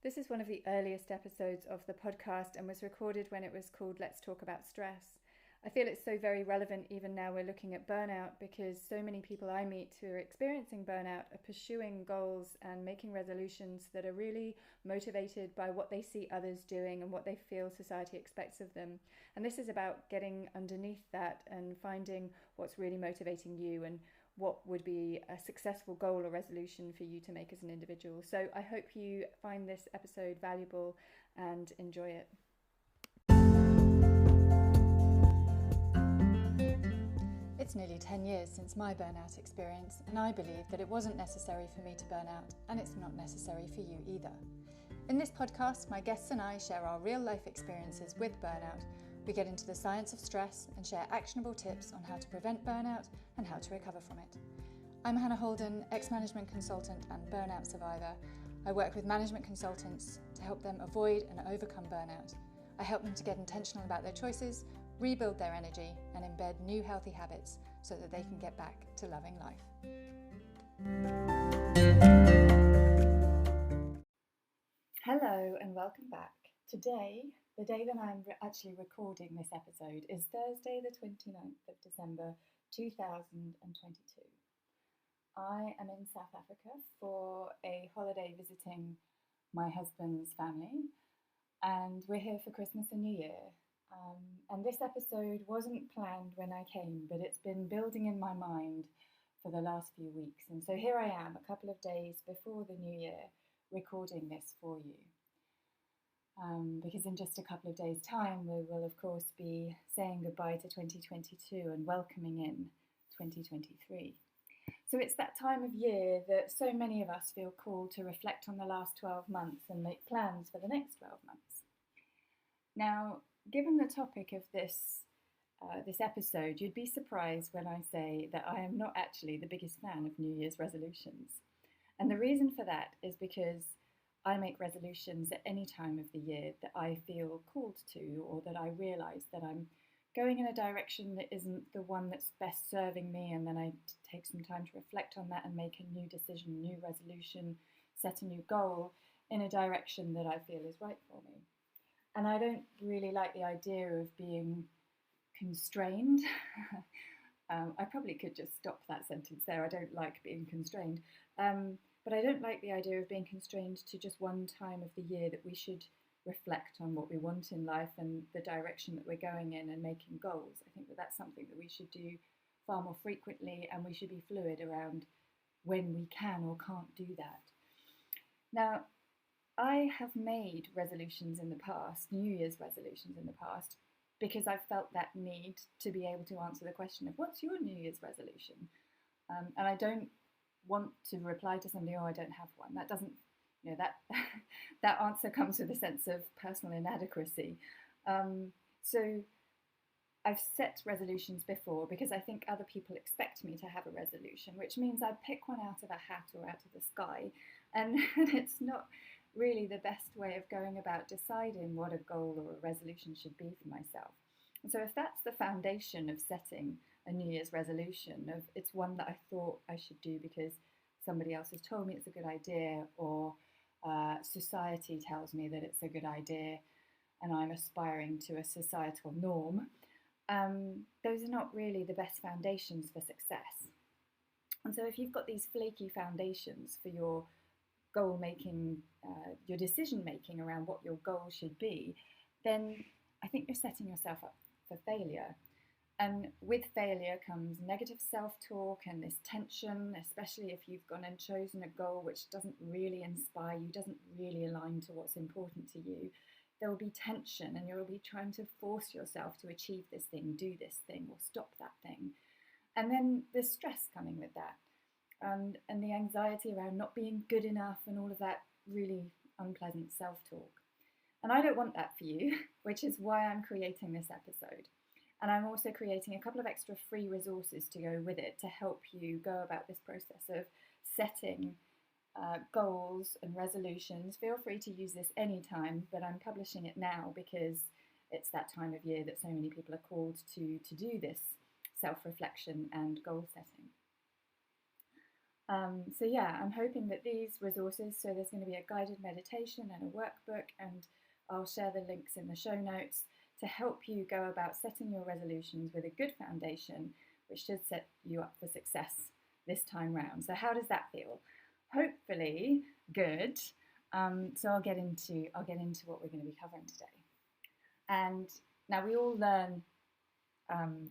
This is one of the earliest episodes of the podcast and was recorded when it was called Let's Talk About Stress. I feel it's so very relevant even now we're looking at burnout, because so many people I meet who are experiencing burnout are pursuing goals and making resolutions that are really motivated by what they see others doing and what they feel society expects of them. And this is about getting underneath that and finding what's really motivating you and what would be a successful goal or resolution for you to make as an individual. So I hope you find this episode valuable and enjoy it. It's nearly 10 years since my burnout experience, and I believe that it wasn't necessary for me to burn out, and it's not necessary for you either. In this podcast, my guests and I share our real life experiences with burnout. We get into the science of stress and share actionable tips on how to prevent burnout and how to recover from it. I'm Hannah Holden, ex-management consultant and burnout survivor. I work with management consultants to help them avoid and overcome burnout. I help them to get intentional about their choices, rebuild their energy, and embed new healthy habits so that they can get back to loving life. Hello and welcome back. Today, the day that I'm actually recording this episode is Thursday the 29th of December 2022. I am in South Africa for a holiday visiting my husband's family, and we're here for Christmas and New Year. And this episode wasn't planned when I came, but it's been building in my mind for the last few weeks. And so here I am, a couple of days before the New Year, recording this for you. Because in just a couple of days' time, we will, of course, be saying goodbye to 2022 and welcoming in 2023. So it's that time of year that so many of us feel called to reflect on the last 12 months and make plans for the next 12 months. Now, given the topic of this episode, you'd be surprised when I say that I am not actually the biggest fan of New Year's resolutions. And the reason for that is because I make resolutions at any time of the year that I feel called to, or that I realise that I'm going in a direction that isn't the one that's best serving me, and then I take some time to reflect on that and make a new decision, new resolution, set a new goal in a direction that I feel is right for me. And I don't really like the idea of being constrained. I probably could just stop that sentence there. I don't like being constrained. But I don't like the idea of being constrained to just one time of the year that we should reflect on what we want in life and the direction that we're going in and making goals. I think that that's something that we should do far more frequently, and we should be fluid around when we can or can't do that. Now, I have made resolutions in the past, New Year's resolutions in the past, because I've felt that need to be able to answer the question of what's your New Year's resolution? And I don't want to reply to somebody, oh, I don't have one. That doesn't, that answer comes with a sense of personal inadequacy. So I've set resolutions before because I think other people expect me to have a resolution, which means I pick one out of a hat or out of the sky. And it's not really the best way of going about deciding what a goal or a resolution should be for myself. And so if that's the foundation of setting a New Year's resolution, of it's one that I thought I should do because somebody else has told me it's a good idea, or society tells me that it's a good idea and I'm aspiring to a societal norm, those are not really the best foundations for success. And so if you've got these flaky foundations for your goal making, your decision making around what your goal should be, then I think you're setting yourself up for failure. And with failure comes negative self-talk and this tension, especially if you've gone and chosen a goal which doesn't really inspire you, doesn't really align to what's important to you. There will be tension, and you'll be trying to force yourself to achieve this thing, do this thing, or stop that thing. And then there's stress coming with that, and the anxiety around not being good enough and all of that really unpleasant self-talk. And I don't want that for you, which is why I'm creating this episode. And I'm also creating a couple of extra free resources to go with it to help you go about this process of setting goals and resolutions. Feel free to use this anytime, but I'm publishing it now because it's that time of year that so many people are called to do this self-reflection and goal setting. So yeah, I'm hoping that these resources, so there's going to be a guided meditation and a workbook, and I'll share the links in the show notes to help you go about setting your resolutions with a good foundation, which should set you up for success this time round. So how does that feel? Hopefully good. So I'll get into what we're going to be covering today. And now we all learn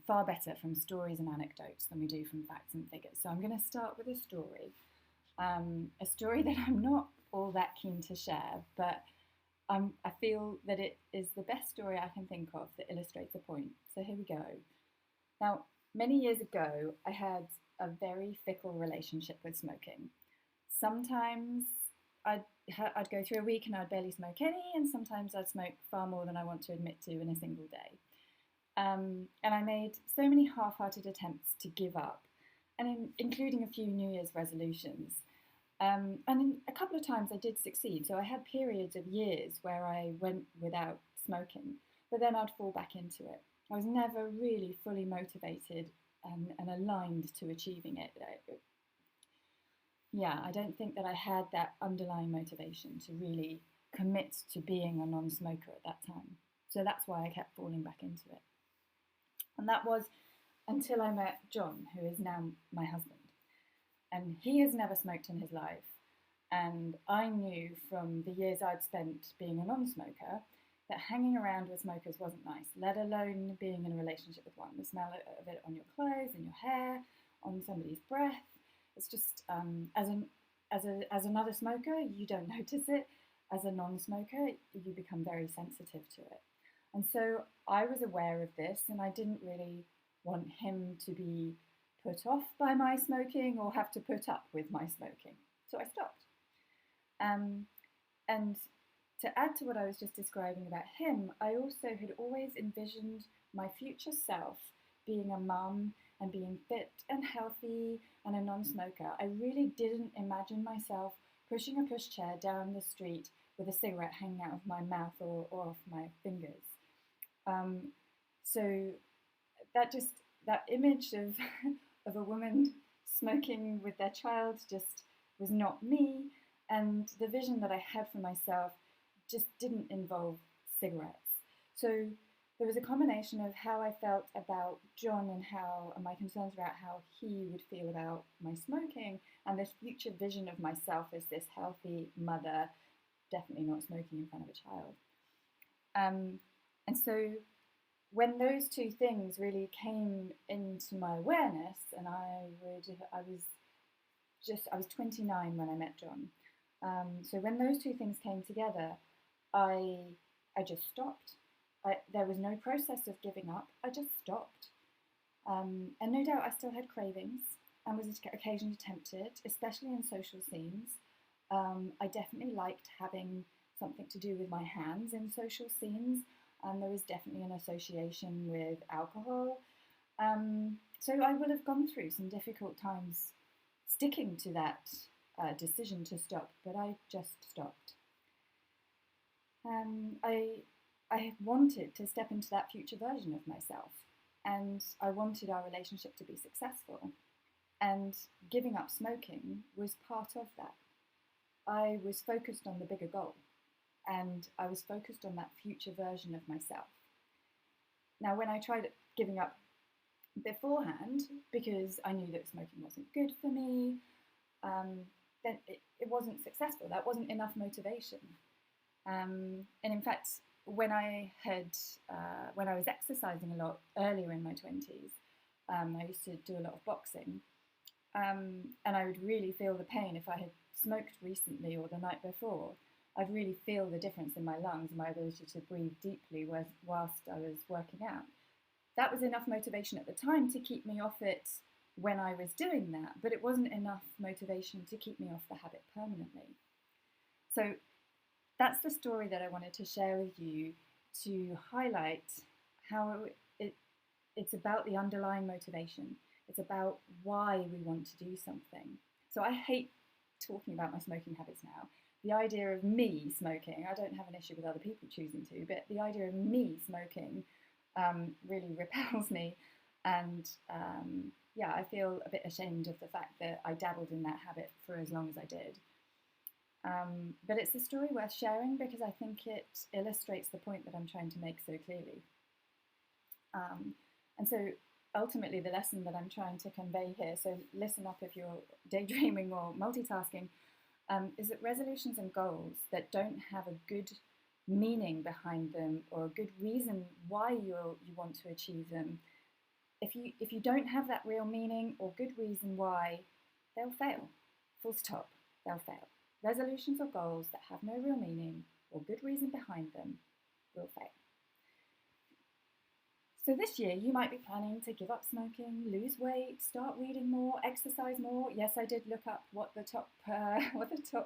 far better from stories and anecdotes than we do from facts and figures. So I'm going to start with a story that I'm not all that keen to share, but I feel that it is the best story I can think of that illustrates a point. So here we go. Now, many years ago, I had a very fickle relationship with smoking. Sometimes I'd go through a week and I'd barely smoke any, and sometimes I'd smoke far more than I want to admit to in a single day. And I made so many half-hearted attempts to give up, and including a few New Year's resolutions. And a couple of times I did succeed. So I had periods of years where I went without smoking, but then I'd fall back into it. I was never really fully motivated and aligned to achieving it. I don't think that I had that underlying motivation to really commit to being a non-smoker at that time. So that's why I kept falling back into it. And that was until I met John, who is now my husband. And he has never smoked in his life. And I knew from the years I'd spent being a non-smoker that hanging around with smokers wasn't nice, let alone being in a relationship with one. The smell of it on your clothes, in your hair, on somebody's breath. It's just, as another smoker, you don't notice it. As a non-smoker, you become very sensitive to it. And so I was aware of this, and I didn't really want him to be put off by my smoking or have to put up with my smoking. So I stopped. And to add to what I was just describing about him, I also had always envisioned my future self being a mum and being fit and healthy and a non-smoker. I really didn't imagine myself pushing a pushchair down the street with a cigarette hanging out of my mouth or off my fingers. So that image of of a woman smoking with their child just was not me, and the vision that I had for myself just didn't involve cigarettes. So there was a combination of how I felt about John and my concerns about how he would feel about my smoking, and this future vision of myself as this healthy mother, definitely not smoking in front of a child. And so when those two things really came into my awareness, and I was 29 when I met John. So when those two things came together, I just stopped. There was no process of giving up. I just stopped. And no doubt I still had cravings and was occasionally tempted, especially in social scenes. I definitely liked having something to do with my hands in social scenes. And there was definitely an association with alcohol. So I will have gone through some difficult times sticking to that decision to stop, but I just stopped. I wanted to step into that future version of myself, and I wanted our relationship to be successful. And giving up smoking was part of that. I was focused on the bigger goal. And I was focused on that future version of myself. Now, when I tried giving up beforehand, because I knew that smoking wasn't good for me, then it wasn't successful. That wasn't enough motivation. And in fact, when I was exercising a lot earlier in my 20s, I used to do a lot of boxing, and I would really feel the pain if I had smoked recently or the night before. I'd really feel the difference in my lungs and my ability to breathe deeply whilst I was working out. That was enough motivation at the time to keep me off it when I was doing that, but it wasn't enough motivation to keep me off the habit permanently. So that's the story that I wanted to share with you to highlight how it's about the underlying motivation. It's about why we want to do something. So I hate talking about my smoking habits now. The idea of me smoking, I don't have an issue with other people choosing to, but the idea of me smoking really repels me, and yeah, I feel a bit ashamed of the fact that I dabbled in that habit for as long as I did. But it's a story worth sharing because I think it illustrates the point that I'm trying to make so clearly. And so ultimately, the lesson that I'm trying to convey here, so listen up if you're daydreaming or multitasking, is that resolutions and goals that don't have a good meaning behind them or a good reason why you want to achieve them, if you don't have that real meaning or good reason why, they'll fail. Full stop. They'll fail. Resolutions or goals that have no real meaning or good reason behind them will fail. So this year you might be planning to give up smoking, lose weight, start reading more, exercise more. Yes, I did look up what the top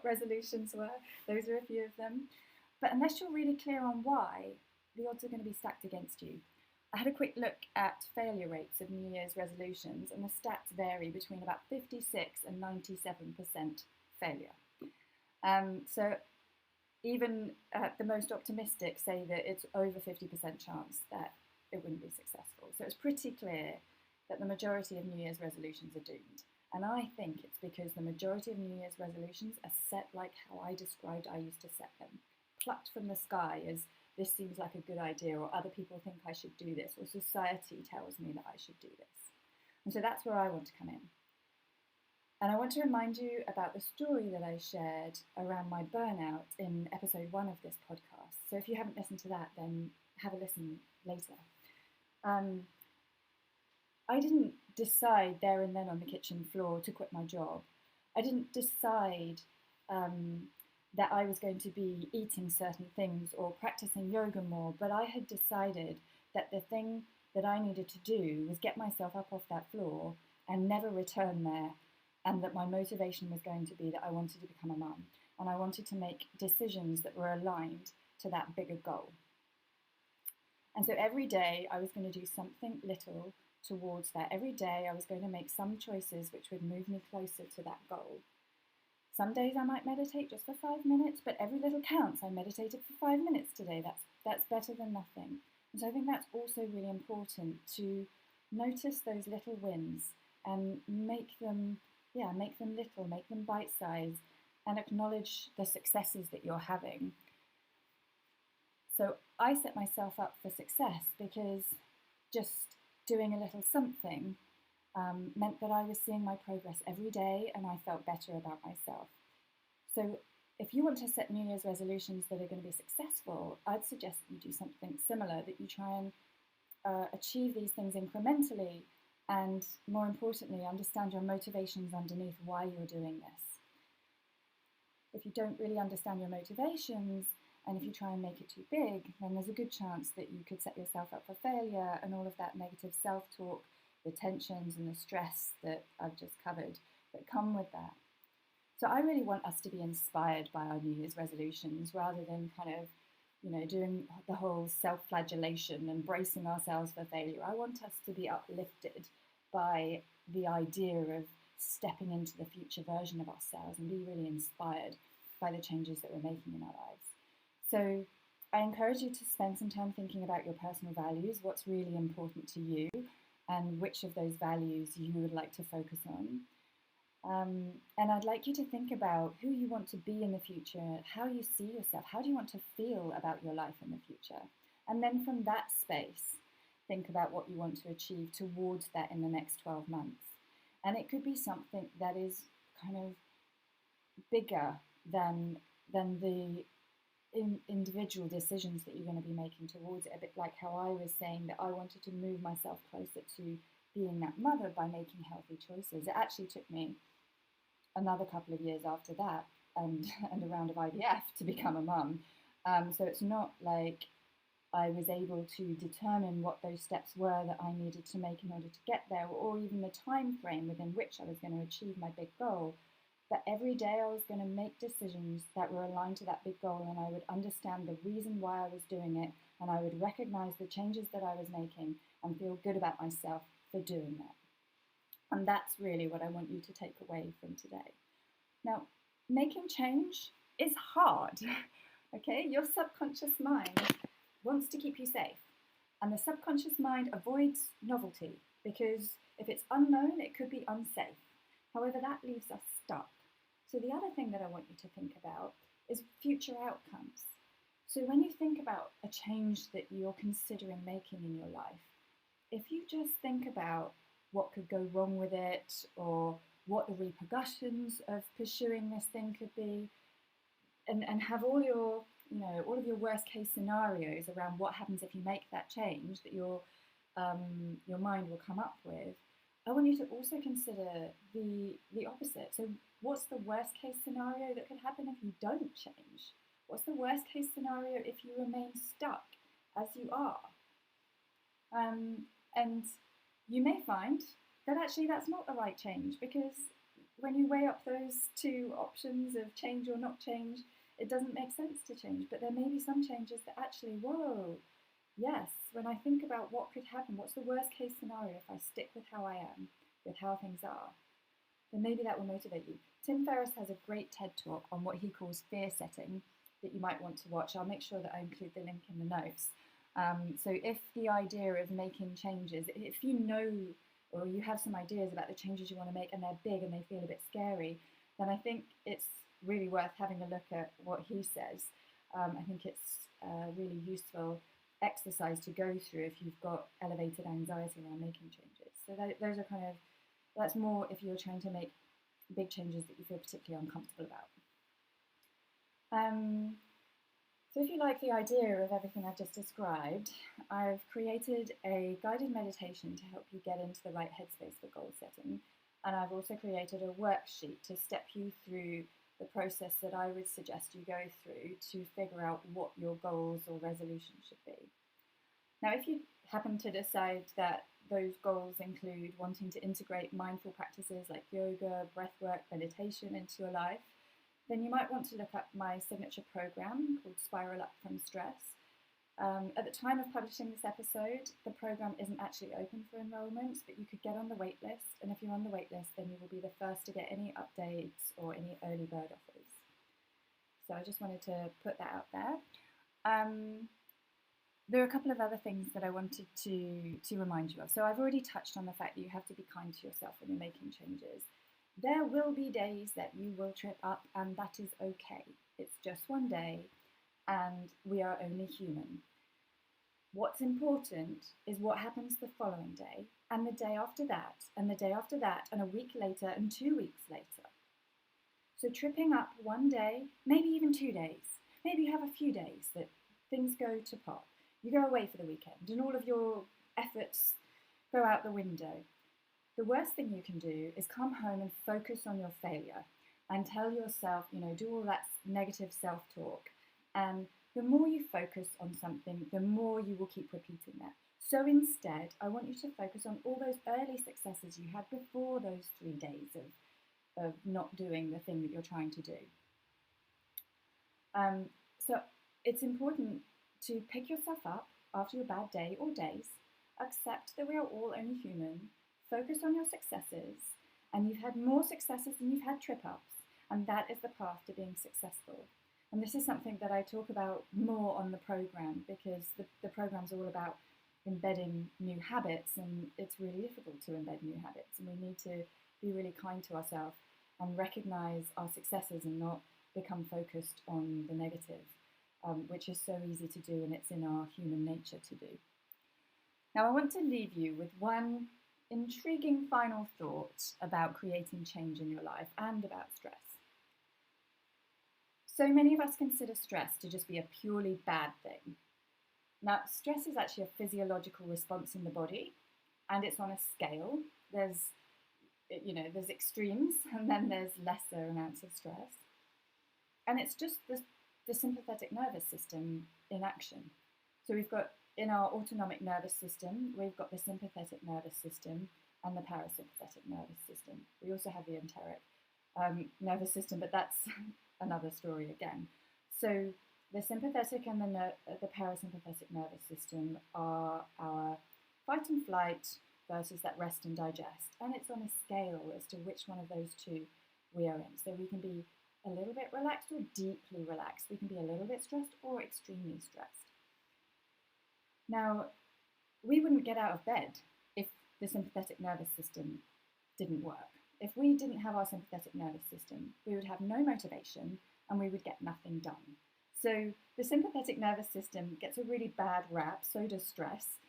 resolutions were. Those are a few of them. But unless you're really clear on why, the odds are going to be stacked against you. I had a quick look at failure rates of New Year's resolutions, and the stats vary between about 56 and 97% failure. So even the most optimistic say that it's over 50% chance that it wouldn't be successful. So it's pretty clear that the majority of New Year's resolutions are doomed. And I think it's because the majority of New Year's resolutions are set like how I described I used to set them. Plucked from the sky as this seems like a good idea, or other people think I should do this, or society tells me that I should do this. And so that's where I want to come in. And I want to remind you about the story that I shared around my burnout in episode 1 of this podcast. So if you haven't listened to that, then have a listen later. I didn't decide there and then on the kitchen floor to quit my job. I didn't decide that I was going to be eating certain things or practicing yoga more, but I had decided that the thing that I needed to do was get myself up off that floor and never return there, and that my motivation was going to be that I wanted to become a mum, and I wanted to make decisions that were aligned to that bigger goal. And so every day I was going to do something little towards that. Every day I was going to make some choices which would move me closer to that goal. Some days I might meditate just for 5 minutes, but every little counts. I meditated for 5 minutes today. That's better than nothing. And so I think that's also really important, to notice those little wins and make them little, make them bite-sized, and acknowledge the successes that you're having. So I set myself up for success because just doing a little something meant that I was seeing my progress every day and I felt better about myself. So if you want to set New Year's resolutions that are going to be successful, I'd suggest that you do something similar, that you try and achieve these things incrementally, and more importantly, understand your motivations underneath why you're doing this. If you don't really understand your motivations, and if you try and make it too big, then there's a good chance that you could set yourself up for failure, and all of that negative self-talk, the tensions and the stress that I've just covered that come with that. So I really want us to be inspired by our New Year's resolutions rather than kind of, doing the whole self-flagellation and bracing ourselves for failure. I want us to be uplifted by the idea of stepping into the future version of ourselves and be really inspired by the changes that we're making in our lives. So I encourage you to spend some time thinking about your personal values, what's really important to you, and which of those values you would like to focus on. And I'd like you to think about who you want to be in the future, how you see yourself, how do you want to feel about your life in the future? And then from that space, think about what you want to achieve towards that in the next 12 months. And it could be something that is kind of bigger than the individual decisions that you're going to be making towards it. A bit like how I was saying that I wanted to move myself closer to being that mother by making healthy choices. It actually took me another couple of years after that and a round of IVF to become a mum. So it's not like I was able to determine what those steps were that I needed to make in order to get there, or even the time frame within which I was going to achieve my big goal. But every day I was going to make decisions that were aligned to that big goal, and I would understand the reason why I was doing it, and I would recognize the changes that I was making and feel good about myself for doing that. And that's really what I want you to take away from today. Now, making change is hard, okay? Your subconscious mind wants to keep you safe. And the subconscious mind avoids novelty because If it's unknown, it could be unsafe. However, that leaves us stuck. So the other thing that I want you to think about is future outcomes. So when you think about a change that you're considering making in your life, if you just think about what could go wrong with it, or what the repercussions of pursuing this thing could be, and have all your, all of your worst case scenarios around what happens if you make that change that your mind will come up with, I want you to also consider the opposite. So what's the worst case scenario that could happen if you don't change? What's the worst case scenario if you remain stuck as you are? And you may find that actually that's not the right change, because when you weigh up those two options of change or not change, it doesn't make sense to change. But there may be some changes that actually, whoa, yes, when I think about what could happen, what's the worst case scenario if I stick with how I am, with how things are, then maybe that will motivate you. Tim Ferris has a great TED talk on what he calls fear setting that you might want to watch. I'll make sure that I include the link in the notes. So if the idea of making changes, if you know or you have some ideas about the changes you want to make and they're big and they feel a bit scary, then I think it's really worth having a look at what he says. I think it's a really useful exercise to go through if you've got elevated anxiety around making changes. So those are that's more if you're trying to make big changes that you feel particularly uncomfortable about. So if you like the idea of everything I've just described, I've created a guided meditation to help you get into the right headspace for goal setting. And I've also created a worksheet to step you through the process that I would suggest you go through to figure out what your goals or resolutions should be. Now, if you happen to decide that those goals include wanting to integrate mindful practices like yoga, breathwork, meditation into your life, then you might want to look up my signature program called Spiral Up from Stress. At the time of publishing this episode, the program isn't actually open for enrolment, but you could get on the wait list. And if you're on the wait list, then you will be the first to get any updates or any early bird offers. So I just wanted to put that out there. There are a couple of other things that I wanted to remind you of. So I've already touched on the fact that you have to be kind to yourself when you're making changes. There will be days that you will trip up, and that is okay. It's just one day, and we are only human. What's important is what happens the following day, and the day after that, and the day after that, and a week later, and 2 weeks later. So tripping up one day, maybe even 2 days, maybe you have a few days that things go to pot. You go away for the weekend, and all of your efforts go out the window. The worst thing you can do is come home and focus on your failure and tell yourself, do all that negative self-talk. And the more you focus on something, the more you will keep repeating that. So instead, I want you to focus on all those early successes you had before those 3 days of not doing the thing that you're trying to do. So it's important to pick yourself up after your bad day or days, accept that we are all only human, focus on your successes, and you've had more successes than you've had trip-ups, and that is the path to being successful. And this is something that I talk about more on the program, because the program's all about embedding new habits, and it's really difficult to embed new habits, and we need to be really kind to ourselves and recognize our successes and not become focused on the negative, which is so easy to do, and it's in our human nature to do. Now, I want to leave you with one intriguing final thought about creating change in your life and about stress. So many of us consider stress to just be a purely bad thing. Now, stress is actually a physiological response in the body, and it's on a scale. There's extremes, and then there's lesser amounts of stress. And it's just the sympathetic nervous system in action. So we've got, in our autonomic nervous system, we've got the sympathetic nervous system and the parasympathetic nervous system. We also have the enteric nervous system, but that's another story again. So the sympathetic and the parasympathetic nervous system are our fight and flight versus that rest and digest. And it's on a scale as to which one of those two we are in. So we can be a little bit relaxed or deeply relaxed. We can be a little bit stressed or extremely stressed. Now, we wouldn't get out of bed if the sympathetic nervous system didn't work. If we didn't have our sympathetic nervous system, we would have no motivation and we would get nothing done. So the sympathetic nervous system gets a really bad rap, so does stress.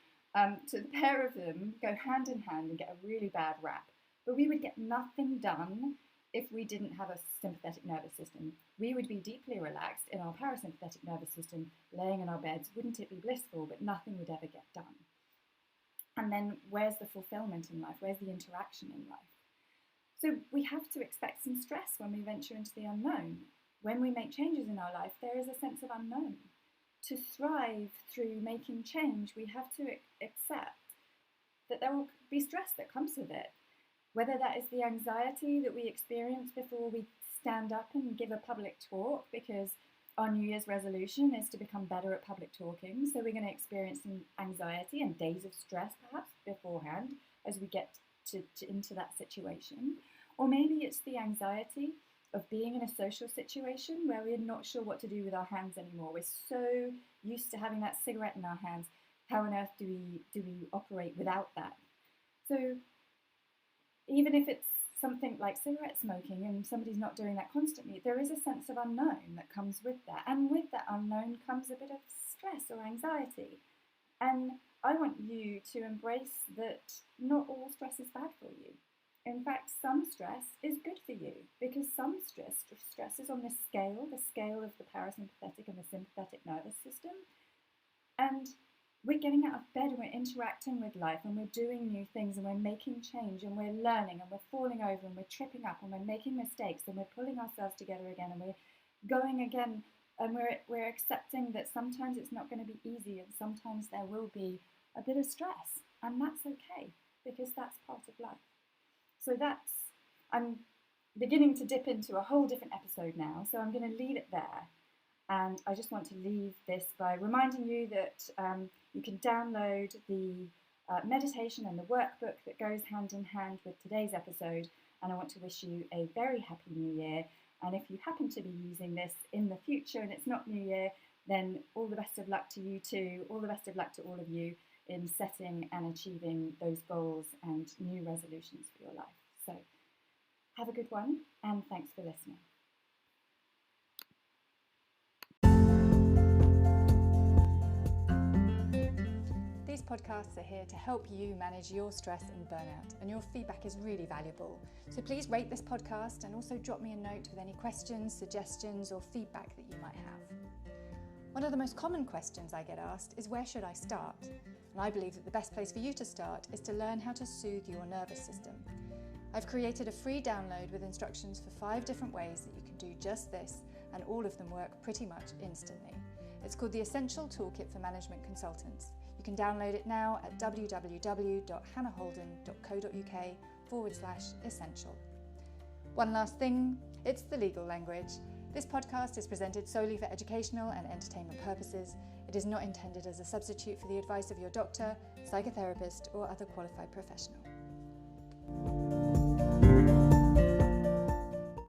So the pair of them go hand in hand and get a really bad rap. But we would get nothing done if we didn't have a sympathetic nervous system. We would be deeply relaxed in our parasympathetic nervous system, laying in our beds. Wouldn't it be blissful? But nothing would ever get done. And then where's the fulfillment in life? Where's the interaction in life? So we have to expect some stress when we venture into the unknown. When we make changes in our life, there is a sense of unknown. To thrive through making change, we have to accept that there will be stress that comes with it. Whether that is the anxiety that we experience before we stand up and give a public talk, because our New Year's resolution is to become better at public talking. So we're going to experience some anxiety and days of stress perhaps beforehand as we get into that situation. Or maybe it's the anxiety of being in a social situation where we're not sure what to do with our hands anymore. We're so used to having that cigarette in our hands. How on earth do we operate without that? So even if it's something like cigarette smoking and somebody's not doing that constantly, there is a sense of unknown that comes with that. And with that unknown comes a bit of stress or anxiety. And I want you to embrace that not all stress is bad for you. In fact, some stress is good for you, because some stress is on this scale, the scale of the parasympathetic and the sympathetic nervous system. And we're getting out of bed and we're interacting with life and we're doing new things and we're making change and we're learning and we're falling over and we're tripping up and we're making mistakes and we're pulling ourselves together again and we're going again, and we're accepting that sometimes it's not going to be easy and sometimes there will be a bit of stress, and that's okay, because that's part of life. So I'm beginning to dip into a whole different episode now, so I'm going to leave it there. And I just want to leave this by reminding you that you can download the meditation and the workbook that goes hand in hand with today's episode. And I want to wish you a very happy New Year. And if you happen to be using this in the future and it's not New Year, then all the best of luck to you too. All the best of luck to all of you in setting and achieving those goals and new resolutions for your life. So have a good one, and thanks for listening. These podcasts are here to help you manage your stress and burnout, and your feedback is really valuable. So please rate this podcast and also drop me a note with any questions, suggestions, or feedback that you might have. One of the most common questions I get asked is, where should I start? And I believe that the best place for you to start is to learn how to soothe your nervous system. I've created a free download with instructions for 5 different ways that you can do just this, and all of them work pretty much instantly. It's called the Essential Toolkit for Management Consultants. You can download it now at www.hannahholden.co.uk/essential. One last thing, it's the legal language. This podcast is presented solely for educational and entertainment purposes. It is not intended as a substitute for the advice of your doctor, psychotherapist, or other qualified professional.